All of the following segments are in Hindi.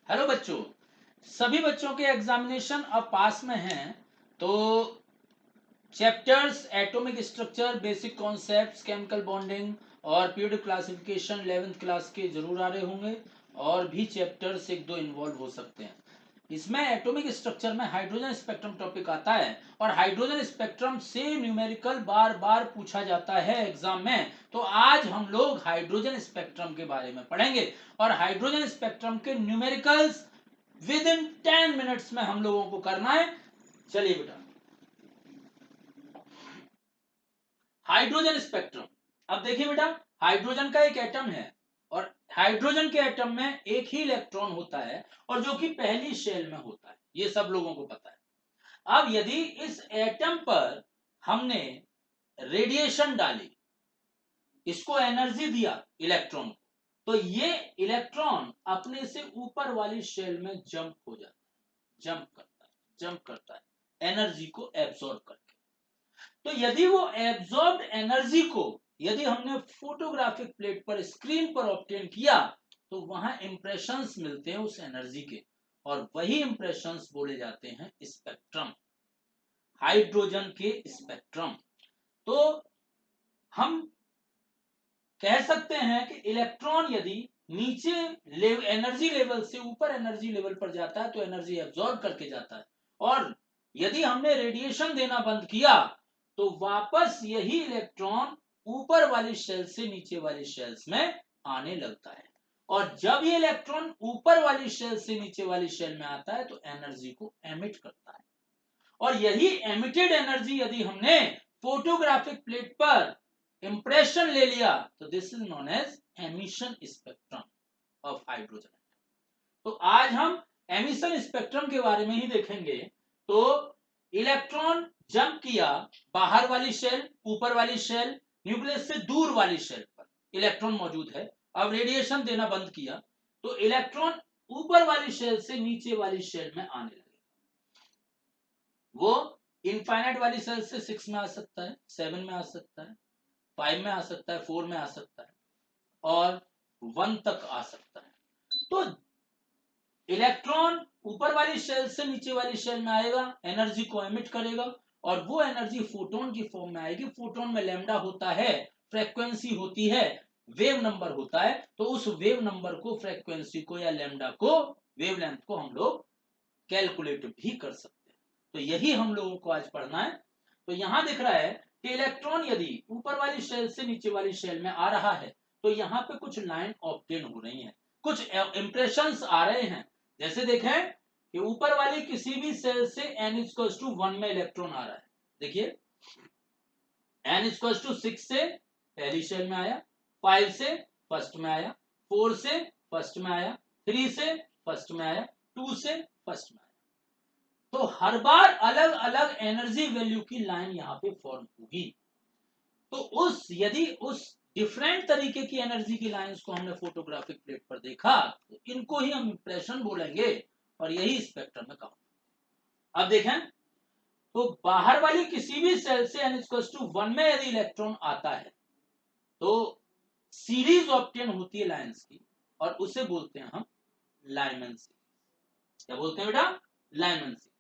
हेलो बच्चों, सभी बच्चों के एग्जामिनेशन अब पास में हैं। तो chapters atomic structure, basic concepts, chemical bonding और पीरियोडिक क्लासिफिकेशन 11th क्लास के जरूर आ रहे होंगे। और भी चैप्टर्स एक दो इन्वॉल्व हो सकते हैं। इसमें एटॉमिक स्ट्रक्चर में हाइड्रोजन स्पेक्ट्रम टॉपिक आता है और हाइड्रोजन स्पेक्ट्रम से न्यूमेरिकल बार बार पूछा जाता है एग्जाम में। तो आज हम लोग हाइड्रोजन स्पेक्ट्रम के बारे में पढ़ेंगे और हाइड्रोजन स्पेक्ट्रम के न्यूमेरिकल्स विद इन 10 मिनट्स में हम लोगों को करना है। चलिए बेटा, हाइड्रोजन स्पेक्ट्रम। अब देखिए बेटा, हाइड्रोजन का एक एटम है और हाइड्रोजन के एटम में एक ही इलेक्ट्रॉन होता है और जो कि पहली शेल में होता है, ये सब लोगों को पता है। अब यदि इस एटम पर हमने रेडिएशन डाली, इसको एनर्जी दिया इलेक्ट्रॉन को, तो ये इलेक्ट्रॉन अपने से ऊपर वाली शेल में जंप हो जाता है, जंप करता है एनर्जी को एब्सॉर्ब करके। तो यदि वो एब्सॉर्ब्ड एनर्जी को यदि हमने फोटोग्राफिक प्लेट पर, स्क्रीन पर ऑब्टेन किया, तो वहां इंप्रेशंस मिलते हैं उस एनर्जी के और वही इंप्रेशंस बोले जाते हैं स्पेक्ट्रम, हाइड्रोजन के स्पेक्ट्रम। तो हम कह सकते हैं कि इलेक्ट्रॉन यदि नीचे एनर्जी लेवल से ऊपर एनर्जी लेवल पर जाता है तो एनर्जी एब्सॉर्ब करके जाता है, और यदि हमने रेडिएशन देना बंद किया तो वापस यही इलेक्ट्रॉन ऊपर वाली शेल से नीचे वाली शेल्स में आने लगता है। और जब ये इलेक्ट्रॉन ऊपर वाली शेल से नीचे वाली शेल में आता है तो एनर्जी को एमिट करता है, और यही एमिटेड एनर्जी यदि हमने फोटोग्राफिक प्लेट पर इंप्रेशन ले लिया तो this is known as emission spectrum of hydrogen. तो आज हम एमिशन स्पेक्ट्रम के बारे में ही देखेंगे। तो इलेक्ट्रॉन जंप किया बाहर वाली शेल, ऊपर वाली शेल, न्यूक्लियस से दूर वाली शेल पर इलेक्ट्रॉन मौजूद है। अब रेडिएशन देना बंद किया तो इलेक्ट्रॉन ऊपर वाली शेल से नीचे वाली शेल में आने लगे। वो इनफाइनाइट वाली शेल से 6 में आ सकता है, 7 में आ सकता है, 5 में आ सकता है, 4 में आ सकता है और 1 तक आ सकता है। तो इलेक्ट्रॉन ऊपर वाली शेल से नीचे वाली शेल में आएगा, एनर्जी को एमिट करेगा और वो एनर्जी फोटोन की फॉर्म में आएगी। फोटोन में लैम्डा होता है, फ्रीक्वेंसी होती है, वेव नंबर होता है। तो उस वेव नंबर को, फ्रीक्वेंसी को या लैम्डा को, वेवलेंथ को हम लोग कैलकुलेट भी कर सकते हैं। तो यही हम लोगों को आज पढ़ना है। तो यहां दिख रहा है कि इलेक्ट्रॉन यदि ऊपर वाली शेल से नीचे वाली शेल में आ रहा है तो यहाँ पे कुछ लाइन ऑब्टेन हो रही है, कुछ इंप्रेशंस आ रहे हैं। जैसे देखें कि ऊपर वाली किसी भी सेल से n=1 में इलेक्ट्रॉन आ रहा है। देखिए n=6 से पहली शेल में आया, 5 से फर्स्ट में आया, 4 से फर्स्ट में आया, 3 से फर्स्ट में आया, 2 से फर्स्ट में आया। तो हर बार अलग अलग एनर्जी वैल्यू की लाइन यहाँ पे फॉर्म होगी। तो यदि उस डिफरेंट तरीके की एनर्जी की लाइंस को हमने फोटोग्राफिक प्लेट पर देखा तो इनको ही हम इंप्रेशन बोलेंगे और यही स्पेक्ट्रम में काउंट। अब देखें तो बाहर वाली किसी भी सेल से n=1 में यदि इलेक्ट्रॉन आता है तो सीरीज ऑब्टेन होती है लाइंस की और उसे बोलते हैं हम लाइमन सीरीज। क्या बोलते हैं बेटा? Lyman series.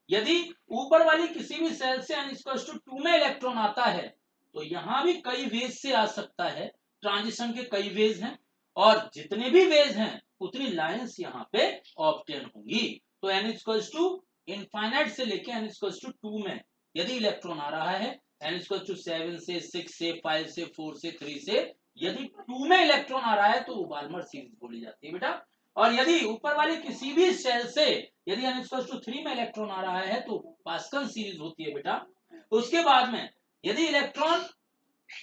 यदि ऊपर वाली किसी भी सेल से n=2 में इलेक्ट्रॉन आता है तो यहां भी कई वेज से आ सकता है, ट्रांजिशन के कई वेज हैं और जितने भी वेज हैं उतनी लाइंस यहां पे ऑब्टेन होंगी। तो n= इनफाइनाइट से लेके n=2 में यदि इलेक्ट्रॉन आ रहा है, n=7 से, 6 से, 5 से, 4 से, 3 से, यदि 2 में इलेक्ट्रॉन आ रहा है तो वो बाल्मर सीरीज बोली जाती है बेटा। और यदि ऊपर वाली किसी भी सेल से यदि n=3 में इलेक्ट्रॉन आ रहा है तो पास्कल सीरीज होती है बेटा। उसके बाद में यदि इलेक्ट्रॉन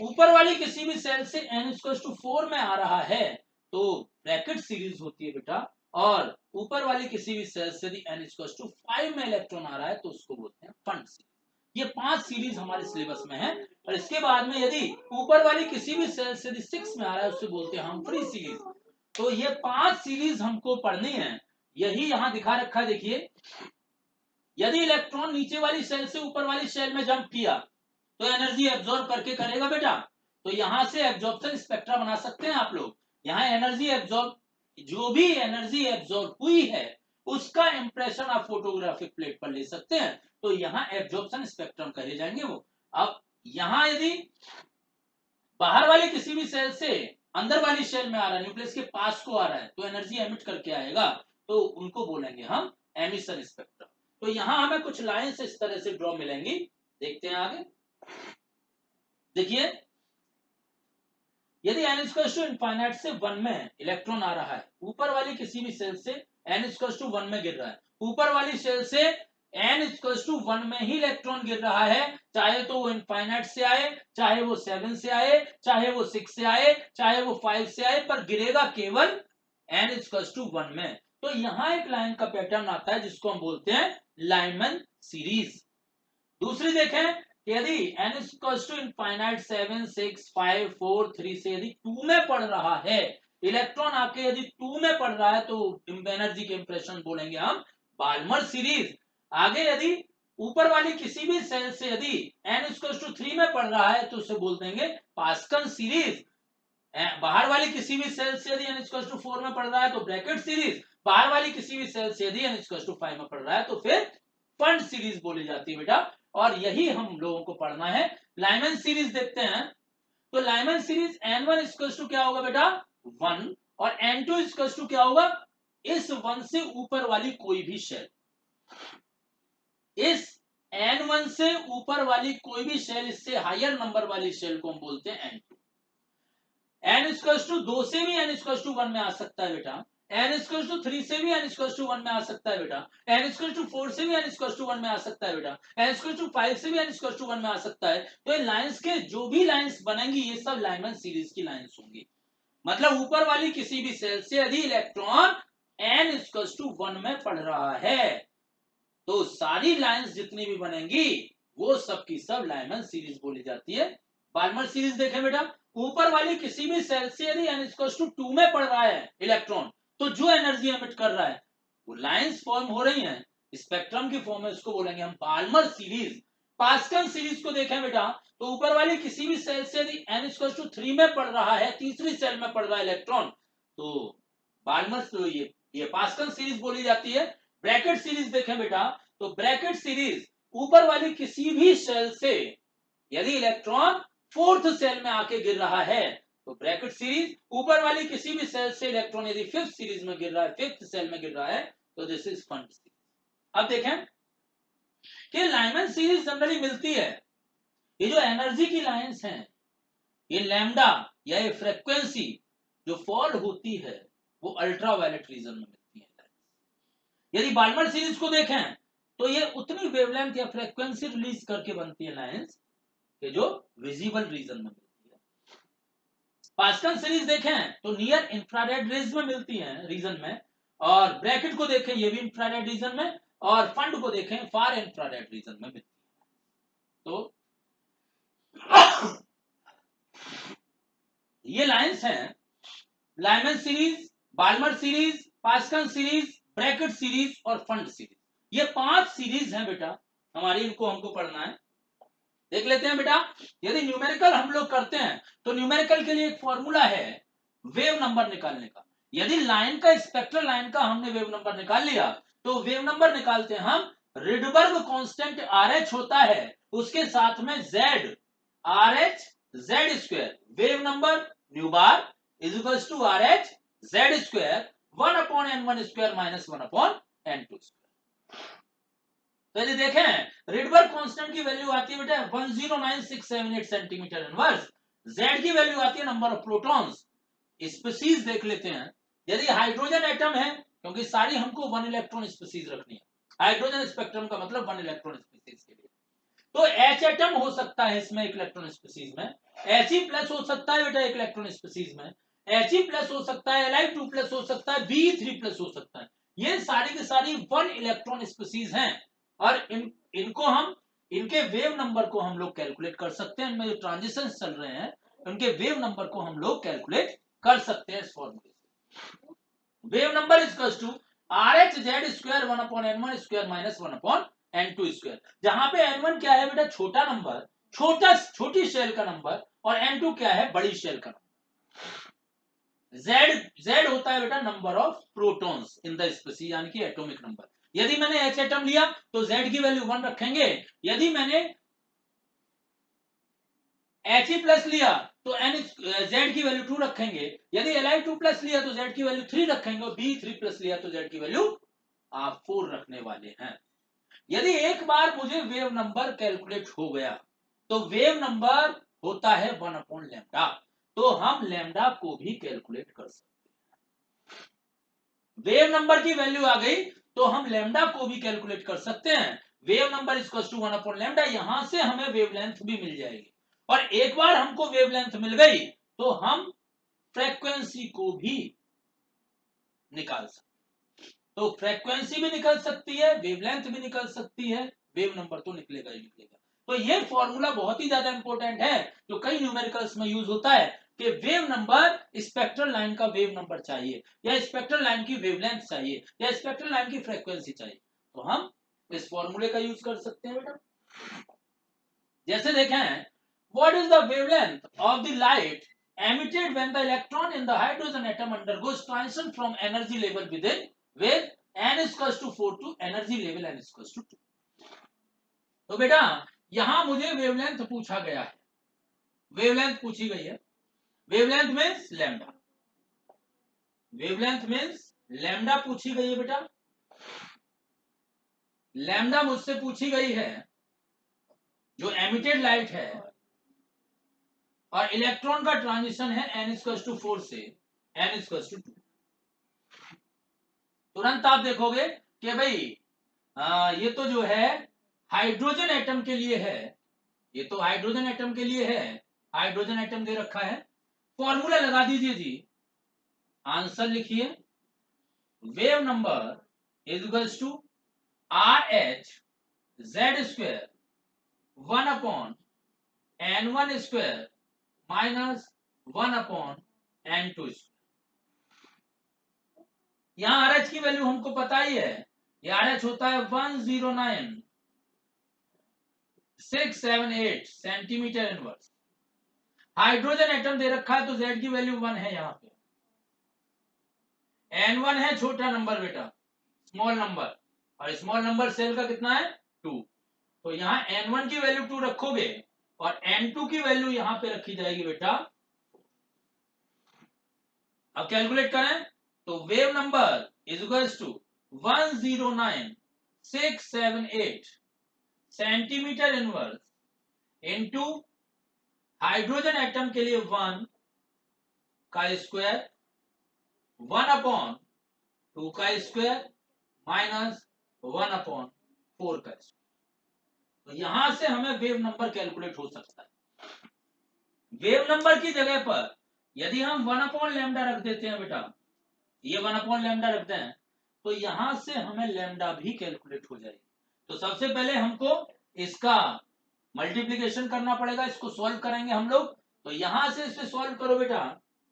ऊपर वाली किसी भी सेल से n=4 में आ रहा है तो ब्रैकेट सीरीज होती है बेटा। और ऊपर वाली किसी भी सेल से यदि n=5 में इलेक्ट्रॉन आ रहा है तो उसको बोलते हैं फंड सीरीज। ये 5 सीरीज हमारे सिलेबस में है। और इसके बाद में यदि ऊपर वाली किसी भी सेल से यदि 6 में आ रहा है उससे बोलते हैं हम्फ्री सीरीज। तो ये 5 सीरीज हमको पढ़नी है। यही यहां दिखा रखा है, देखिए यदि इलेक्ट्रॉन नीचे वाली सेल से ऊपर वाली सेल में जंप किया तो एनर्जी एब्जॉर्ब करके करेगा बेटा। तो यहां से एब्जॉर्प्शन स्पेक्ट्रा बना सकते हैं आप लोग। यहां एनर्जी एब्जॉर्ब जो भी एनर्जी एब्जॉर्ब हुई है उसका इंप्रेशन आप फोटोग्राफिक प्लेट पर ले सकते हैं, तो यहां एब्जॉर्प्शन स्पेक्ट्रम कहे जाएंगे वो। अब यहां यदि बाहर वाले किसी भी सेल से अंदर वाली सेल में आ रहा है, न्यूक्लियस के पास को आ रहा है, तो एनर्जी एमिट करके आएगा, तो उनको बोलेंगे हम एमिशन स्पेक्ट्रम। तो यहां हमें कुछ लाइंस इस तरह से ड्रॉ मिलेंगी, देखते हैं आगे। देखिए, यदि n इक्वल्स टू इनफाइनाइट से 1 में इलेक्ट्रॉन आ रहा है, ऊपर वाली किसी भी सेल से n इक्वल्स टू 1 में गिर रहा है, ऊपर वाली सेल से n इक्वल्स टू 1 में ही इलेक्ट्रॉन गिर रहा है, चाहे तो वो इनफाइनाइट से आए, चाहे वो 7 से आए, चाहे वो 6 से आए, चाहे वो 5 से आए, पर गिरेगा केवल n इक्वल्स टू 1 में। तो यहां एक लाइन का पैटर्न आता है जिसको हम बोलते हैं लाइमन सीरीज। दूसरी देखें, यदि n इक्वल्स टू इनफाइनाइट 7 6 5 4 3 से यदि 2 में पड़ रहा है, इलेक्ट्रॉन आके यदि 2 में पड़ रहा है, तो एनर्जी के इंप्रेशन बोलेंगे हम बाल्मर सीरीज। आगे यदि ऊपर वाली किसी भी सेल से यदि n इक्वल्स टू 3 में पड़ रहा है, तो उसे बोल देंगे पास्कल सीरीज। बाहर वाली किसी भी सेल से यदि n इक्वल्स टू 4 में पड़ रहा है, तो ब्रैकेट सीरीज। बाहर वाली किसी भी सेल से यदि n इक्वल्स टू 5 में पड़ रहा है, तो फिर फंड सीरीज बोली जाती है बेटा। और यही हम लोगों को पढ़ना है। लाइमन सीरीज देखते हैं, तो Lyman series n1 equals to क्या होगा बेटा 1, और n2 इक्वल्स टू क्या होगा, इस 1 से ऊपर वाली कोई भी शेल, इस n1 से ऊपर वाली कोई भी शेल, इससे हायर नंबर वाली शेल को हम बोलते हैं n2। n इक्वल्स टू 2 से भी n इक्वल्स टू 1 में आ सकता है बेटा, n इक्वल्स टू 3 से भी n इक्वल्स टू 1 में आ सकता है बेटा, n इक्वल्स टू 4 से भी n इक्वल्स टू 1 में आ सकता है बेटा, n इक्वल्स टू 5 से भी n इक्वल्स टू 1 में आ सकता है। तो ये लाइंस के जो भी लाइंस बनेंगी, ये सब लाइमन सीरीज की लाइंस होंगी। मतलब ऊपर वाली किसी भी सेल से यदि इलेक्ट्रॉन n इक्वल्स टू 1 में पड़ रहा है, तो सारी लाइंस जितनी भी बनेंगी वो सब की सब लाइमन सीरीज बोली जाती है। बाल्मर सीरीज देखें बेटा, ऊपर वाली किसी भी सेल से यदि n इक्वल्स टू 2 में पड़ रहा है इलेक्ट्रॉन, तो जो एनर्जी एमिट कर रहा है वो लाइंस फॉर्म हो रही हैं स्पेक्ट्रम की फॉर्म में, उसको बोलेंगे हम बाल्मर सीरीज। पास्कल सीरीज को देखें बेटा, तो ऊपर वाली किसी भी सेल से यदि n इक्वल्स टू 3 में पड़ रहा है, तीसरी सेल में पड़ रहा है इलेक्ट्रॉन, तो बाल्मर, तो ये पास्कल सीरीज बोली जाती है। ब्रैकेट सीरीज देखें बेटा, तो ब्रैकेट सीरीज ऊपर वाली किसी भी सेल से यदि इलेक्ट्रॉन फोर्थ सेल में आके गिर रहा है, तो ब्रैकेट सीरीज। ऊपर वाली किसी भी सेल से इलेक्ट्रॉन यदि फिफ्थ सीरीज में गिर रहा है, फिफ्थ सेल में गिर रहा है, तो दिस इज फंड सीरीज। अब देखें कि लाइमन सीरीज जनरली मिलती है, ये जो एनर्जी की लाइंस हैं, ये लैम्डा या ये फ्रीक्वेंसी जो फॉल होती है, वो अल्ट्रावायलेट रीजन में मिलती है। यदि बाल्मर सीरीज को देखें, तो ये उतनी वेवलेंथ या फ्रीक्वेंसी रिलीज करके बनती है लाइंस कि जो विजिबल रीजन में मिलती है। पास्कल सीरीज देखें तो नियर इंफ्रारेड रेज में मिलती है रीजन में, और ब्रैकेट को देखें ये भी इंफ्रारेड रीजन में, और फंड को देखें फार इंफ्रारेड रीजन में मिलती है। तो ये लाइंस हैं Lyman series, Balmer series, Pascal series, Brackett series और फंड सीरीज। ये 5 सीरीज हैं बेटा हमारी, इनको हमको पढ़ना है। देख लेते हैं बेटा, यदि न्यूमेरिकल हम लोग करते हैं, तो न्यूमेरिकल के लिए एक फॉर्मूला है वेव नंबर निकालने का। यदि लाइन का, स्पेक्ट्रल लाइन का हमने वेव नंबर निकाल लिया, तो वेव नंबर निकालते हैं हम, रिडबर्ग कांस्टेंट RH होता है, उसके साथ में Z, RH Z square, wave number nu bar is equals to RH Z square 1 upon n1 square minus 1 upon n2 square. तो यदि देखें, रिडबर्ग कांस्टेंट की वैल्यू आती है बेटा 109678 सेंटीमीटर इनवर्स। Z की वैल्यू आती है नंबर ऑफ प्रोटॉन्स। स्पीसीज देख लेते हैं, यदि हाइड्रोजन एटम है, क्योंकि सारी हमको 1 इलेक्ट्रॉन स्पीसीज रखनी है, हाइड्रोजन स्पेक्ट्रम का मतलब 1 इलेक्ट्रॉन स्पीसीज के लिए, तो H एटम हो सकता है इसमें एक इलेक्ट्रॉन स्पीसीज में, He प्लस हो सकता है बेटा एक इलेक्ट्रॉन स्पीसीज में, He प्लस हो सकता है, Li2 प्लस हो सकता है, Be3 प्लस हो सकता है। ये सारी की सारी 1 इलेक्ट्रॉन स्पीसीज हैं, और इनको हम, इनके वेव नंबर को हम लोग कैलकुलेट कर सकते हैं। इनमें जो ट्रांजिशन चल रहे हैं, उनके वेव नंबर को हम लोग कैलकुलेट कर सकते हैं इस फॉर्मूले से। Wave number is to RH Z square 1 upon n1 square minus 1 upon n2 square, जहां पे n1 क्या है बेटा छोटा नंबर, छोटी शेल का नंबर, और n2 क्या है बड़ी शेल का नंबर। Z होता है बेटा number of protons in the species, यानी कि एटॉमिक नंबर। यदि मैंने H एटम लिया तो Z की वैल्यू 1 रखेंगे, यदि मैंने He+ लिया तो Z की वैल्यू 2 रखेंगे, यदि Li2+ लिया तो Z की वैल्यू 3 रखेंगे, और B3+ लिया तो Z की वैल्यू आप 4 रखने वाले हैं। यदि एक बार मुझे वेव नंबर कैलकुलेट हो गया तो वेव नंबर होता है 1/λ, तो हम लैम्डा को भी कैलकुलेट कर सकते हैं। वेव नंबर की वैल्यू आ गई तो हम लैम्डा को भी कैलकुलेट कर सकते हैं। वेव नंबर इक्वल्स टू 1/λ, यहां से हमें वेवलेंथ भी मिल जाएगी, और एक बार हमको वेवलेंथ मिल गई तो हम फ्रीक्वेंसी को भी निकाल सकते हैं। तो फ्रीक्वेंसी भी निकल सकती है, वेवलेंथ भी निकल सकती है, वेव नंबर तो निकलेगा ही निकलेगा। तो ये फॉर्मूला बहुत ही ज्यादा इंपॉर्टेंट है, जो कई न्यूमेरिकल्स में यूज होता है कि वेव नंबर स्पेक्ट्रल लाइन का वेव नंबर चाहिए, या स्पेक्ट्रल लाइन की वेवलेंथ चाहिए, या स्पेक्ट्रल लाइन की फ्रीक्वेंसी चाहिए, तो हम इस फॉर्मूले का यूज कर सकते हैं बेटा। जैसे देखें, what is the wavelength of the light emitted when the electron in the hydrogen atom undergoes transition from energy level within with n is equals to 4 to energy level n is equals to 2। तो बेटा यहां मुझे वेवलेंथ पूछा गया है, वेवलेंथ पूछी गई है। Wavelength means lambda, wavelength means lambda पूछी गई है बेटा। लैम्डा मुझसे पूछी गई है, जो एमिटेड लाइट है, और इलेक्ट्रॉन का ट्रांजिशन है n इक्वल्स टू 4 से n इक्वल्स टू 2। तुरंत आप देखोगे कि भाई ये तो जो है हाइड्रोजन एटम के लिए है, ये तो हाइड्रोजन एटम के लिए है, हाइड्रोजन एटम दे रखा है। फॉर्मूला लगा दीजिए जी, आंसर लिखिए, wave number is equals to RH² 1/N1² minus 1/N2²। यहां RH की वैल्यू हमको पता ही है, ये RH होता है 109,678 सेंटीमीटर इनवर्स। हाइड्रोजन एटम दे रखा है तो Z की वैल्यू 1 है, यहां पे N1 है छोटा नंबर बेटा, स्मॉल नंबर, और स्मॉल नंबर सेल का कितना है 2, तो यहां N1 की वैल्यू 2 रखोगे और N2 की वैल्यू यहां पे रखी जाएगी बेटा। अब कैलकुलेट करें तो wave number is equals to 109,678 centimetre inverse into hydrogen atom के लिए 1 का स्क्वायर 1/2 का स्क्वायर माइनस 1/4 का स्क्वायर। तो यहां से हमें वेव नंबर कैलकुलेट हो सकता है। वेव नंबर की जगह पर यदि हम 1/λ रख देते हैं बेटा, ये 1/λ रखते हैं, तो यहां से हमें लैम्डा भी कैलकुलेट हो जाएगी। तो सबसे पहले हमको इसका मल्टीप्लिकेशन करना पड़ेगा, इसको सॉल्व करेंगे हम लोग। तो यहां से इसे सॉल्व करो बेटा,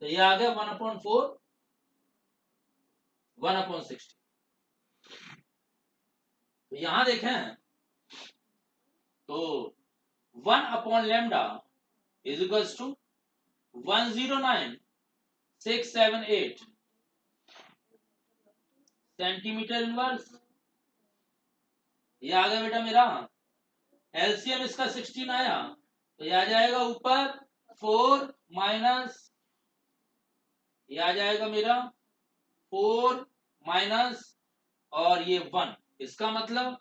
तो ये आ गया 1/4 1/60। तो यहां देखें तो 1/λ is equals to 109,678 centimetre inverse. ये आ गया बेटा मेरा, एलसीएम इसका 16 आया, तो ये आ जाएगा ऊपर 4 माइनस, ये आ जाएगा मेरा 4 माइनस और ये 1, इसका मतलब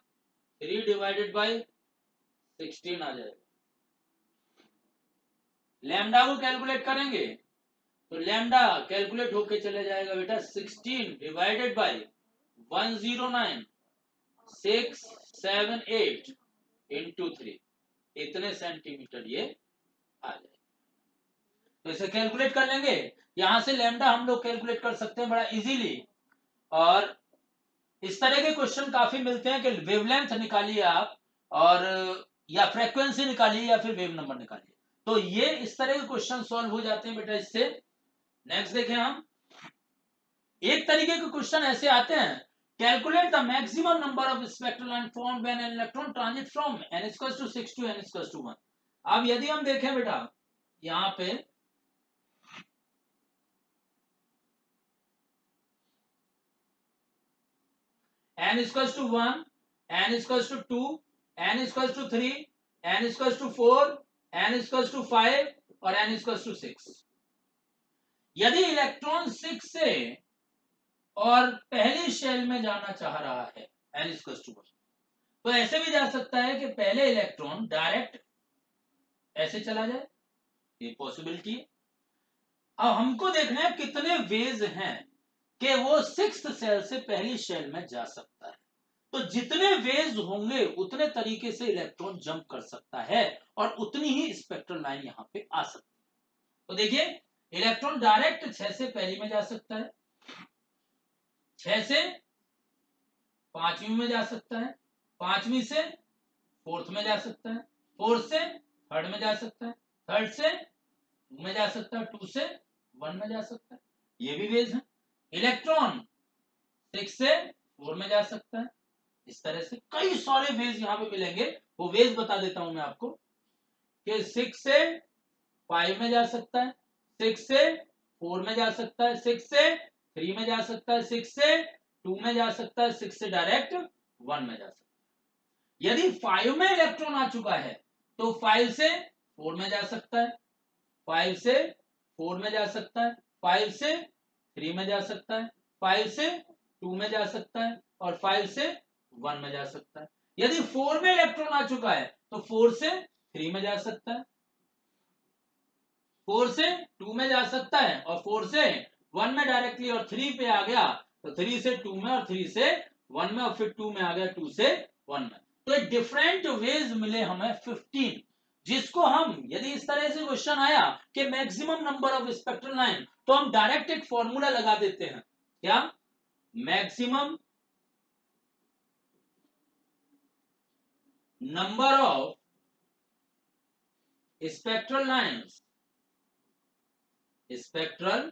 3 डिवाइडेड बाई 16 आ जाएगा। लैम्डा को कैलकुलेट करेंगे तो लैम्डा कैलकुलेट होके चले जाएगा बेटा 16 डिवाइडेड बाई 109,678 इंटू 3, इतने सेंटीमीटर ये आ जाएगा। तो इसे कैलकुलेट कर लेंगे, यहां से लैम्डा हम लोग कैलकुलेट कर सकते हैं बड़ा इजीली। और इस तरह के क्वेश्चन काफी मिलते हैं कि वेवलेंथ निकालिए आप, और या फ्रीक्वेंसी निकालिए या फिर वेव नंबर निकालिए, तो ये इस तरह के क्वेश्चन सॉल्व हो जाते हैं बेटा इससे। नेक्स्ट देखें हम, एक तरीके के क्वेश्चन ऐसे आते हैं, calculate the maximum number of spectral line formed when an electron transit from n equals to 6 to n equals to 1। अब यदि हम देखें बेटा, यहां पे n equals to 1, n equals to 2, n equals to 3, n equals to 4, n equals to 5 और n इक्वल्स टू 6। यदि इलेक्ट्रॉन 6 से और पहली शेल में जाना चाह रहा है n इक्वल्स टू 1, तो ऐसे भी जा सकता है कि पहले इलेक्ट्रॉन डायरेक्ट ऐसे चला जाए, ये पॉसिबिलिटी है। अब हमको देखना है कितने वेज हैं कि वो सिक्स्थ सेल से पहली शेल में जा सकता है। तो जितने वेज होंगे उतने तरीके से इलेक्ट्रॉन जंप कर सकता है और उतनी ही स्पेक्ट्रल लाइन यहां पे आ सकती है। तो देखिए इलेक्ट्रॉन डायरेक्ट 6 से पहली में जा सकता है, 6 से 5वीं में जा सकता है, 5वीं से 4th में जा सकता है, 4th से 3rd में जा सकता है, 3rd से 2 में जा सकता है, 2 से 1 में जा सकता है, ये भी वेज है। इलेक्ट्रॉन 6 से 4 में जा सकता है। इस तरह से कई सारे वेज यहां पे मिलेंगे, वो वेज बता देता हूं मैं आपको कि 6 से 5 में जा सकता है, 6 से 4 में जा सकता है, 6 से 3 में जा सकता है, 6 से 2 में जा सकता है, 6 से डायरेक्ट 1 में जा सकता है। यदि 5 में इलेक्ट्रॉन आ चुका है तो 5 से 4 में जा सकता है, 5 से 4 में जा सकता है, 5 से 3 में जा सकता है, 5 से 2 में जा सकता है और 5 से 1 में जा सकता है। यदि 4 में इलेक्ट्रॉन आ चुका है तो 4 से 3 में जा सकता है, 4 से 2 में जा सकता है और 4 से 1 में डायरेक्टली और 3 पे आ गया तो 3 से 2 में और 3 से 1 में और फिर 2 में आ गया 2 से 1 में। तो डिफरेंट वेज मिले हमें 15, जिसको हम यदि इस तरह से क्वेश्चन आया कि maximum number of spectral line, तो हम डायरेक्ट एक फॉर्मूला लगा देते हैं, क्या? Maximum number of spectral lines, spectral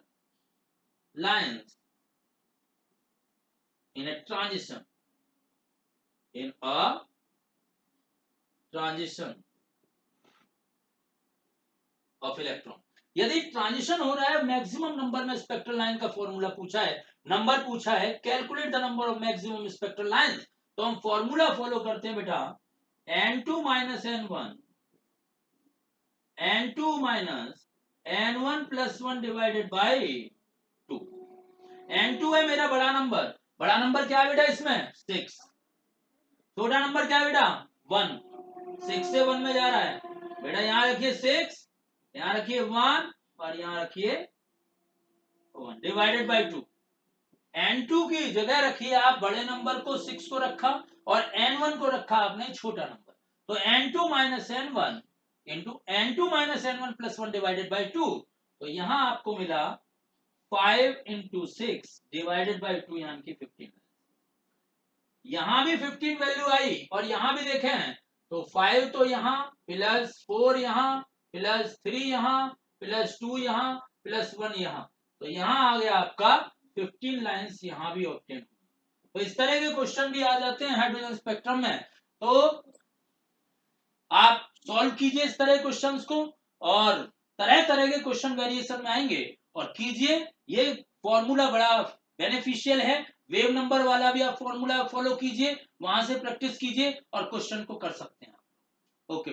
lines in a transition, in a transition of electron। यदि ट्रांजिशन हो रहा है, मैक्सिमम नंबर में स्पेक्ट्रल लाइन का फॉर्मूला पूछा है, नंबर पूछा है, calculate the number of maximum spectral lines, तो हम फॉर्मूला फॉलो करते हैं बेटा, n2 minus n1, n2 minus n1 plus 1 divided by 2। n2 है मेरा बड़ा नंबर, बड़ा नंबर क्या है बेटा इसमें 6, छोटा नंबर क्या है बेटा 1, 6 से 1 में जा रहा है बेटा, यहां रखिए 6, यहां रखिए 1 और यहां रखिए 1 डिवाइडेड बाई 2। n2 की जगह रखिए आप बड़े नंबर को 6 को रखा और n1 को रखा आपने छोटा नंबर, तो n2 minus n1 into n2 minus n1 plus 1 divided by 2, तो यहां आपको मिला 5 इंटू 6 डिवाइडेड बाई 2 यानी कि 15। यहां भी 15 वैल्यू आई और यहां भी देखें तो 5 तो यहां प्लस 4 यहां प्लस 3 यहां प्लस 2 यहां प्लस 1 यहां, तो यहां आ गया आपका 15 लाइंस यहां भी ऑब्टेन हुई। तो इस तरह के क्वेश्चन भी आ जाते हैं हाइड्रोजन स्पेक्ट्रम में, तो आप सॉल्व कीजिए इस तरह क्वेश्चंस को और तरह तरह के क्वेश्चन वेरिएशन में आएंगे और कीजिए। ये फॉर्मूला बड़ा बेनिफिशियल है, वेव नंबर वाला भी आप फॉर्मूला फॉलो कीजिए, वहां से प्रैक्टिस कीजिए और क्वेश्चन को कर सकते हैं। ओके।